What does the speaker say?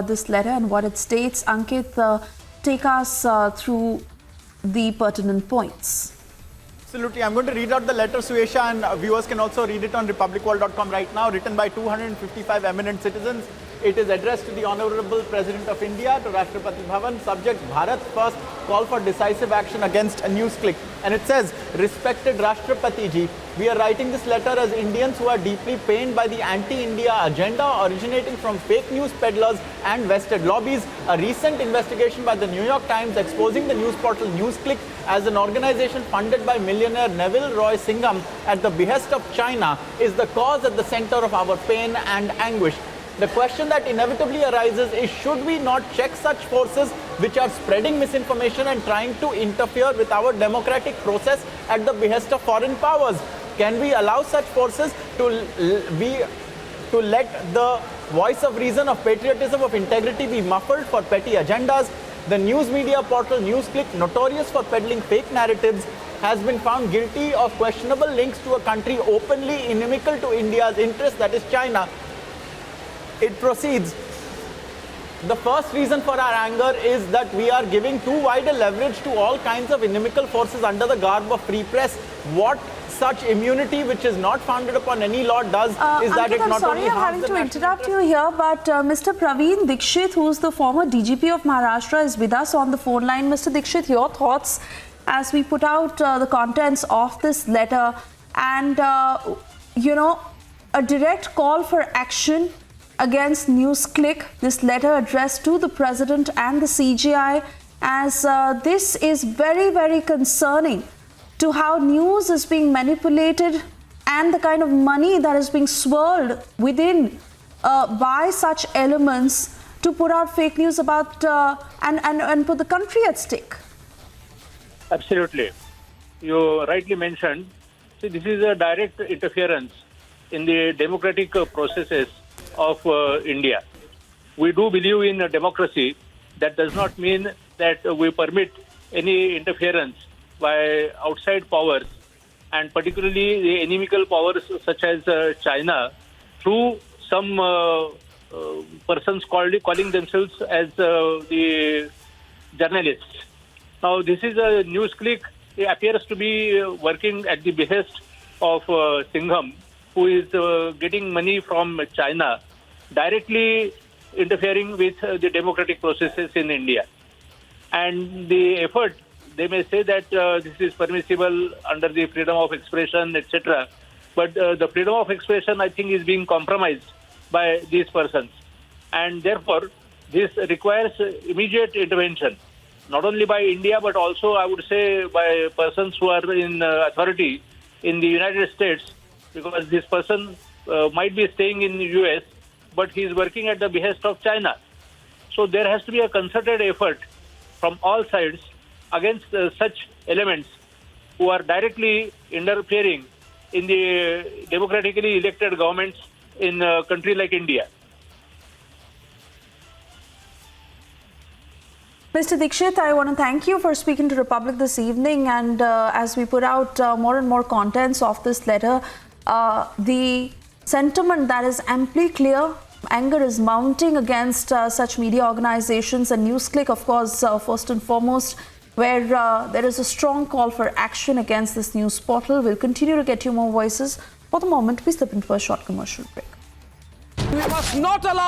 this letter and what it states. Ankit, take us through the pertinent points. Absolutely. I'm going to read out the letter, Suesha, and viewers can also read it on republicworld.com right now, written by 255 eminent citizens. It is addressed to the Honorable President of India, to Rashtrapati Bhavan, subject Bharat First, call for decisive action against a NewsClick. And it says, respected Rashtrapati ji, we are writing this letter as Indians who are deeply pained by the anti-India agenda originating from fake news peddlers and vested lobbies. A recent investigation by the New York Times exposing the news portal NewsClick as an organization funded by millionaire Neville Roy Singham at the behest of China is the cause at the center of our pain and anguish. The question that inevitably arises is, should we not check such forces which are spreading misinformation and trying to interfere with our democratic process at the behest of foreign powers? Can we allow such forces to let the voice of reason, of patriotism, of integrity be muffled for petty agendas? The news media portal NewsClick, notorious for peddling fake narratives, has been found guilty of questionable links to a country openly inimical to India's interest, that is China. It proceeds. The first reason for our anger is that we are giving too wide a leverage to all kinds of inimical forces under the garb of free press. What such immunity, which is not founded upon any law, does is that it not only harms the national interest. I'm sorry, I'm having to interrupt you here, but Mr. Praveen Dikshit, who's the former DGP of Maharashtra, is with us on the phone line. Mr. Dikshit, your thoughts as we put out the contents of this letter and, a direct call for action against NewsClick, this letter addressed to the President and the CJI, as this is very, very concerning to how news is being manipulated and the kind of money that is being swirled within by such elements to put out fake news about and put the country at stake. Absolutely. You rightly mentioned, see, this is a direct interference in the democratic processes of India. We do believe in democracy. That does not mean that we permit any interference by outside powers, and particularly the inimical powers such as China, through some persons calling themselves as the journalists. Now, this is a NewsClick. It appears to be working at the behest of Singham, who is getting money from China, directly interfering with the democratic processes in India. And the effort, they may say that this is permissible under the freedom of expression, etc. But the freedom of expression, I think, is being compromised by these persons. And therefore, this requires immediate intervention, not only by India, but also, I would say, by persons who are in authority in the United States, because this person might be staying in the US, but he is working at the behest of China. So there has to be a concerted effort from all sides against such elements who are directly interfering in the democratically elected governments in a country like India. Mr. Dikshit, I want to thank you for speaking to Republic this evening, and as we put out more and more contents of this letter, the sentiment that is amply clear, anger is mounting against such media organizations, and NewsClick, of course, first and foremost, where there is a strong call for action against this news portal. We'll continue to get you more voices. For the moment, we step into a short commercial break. We must not allow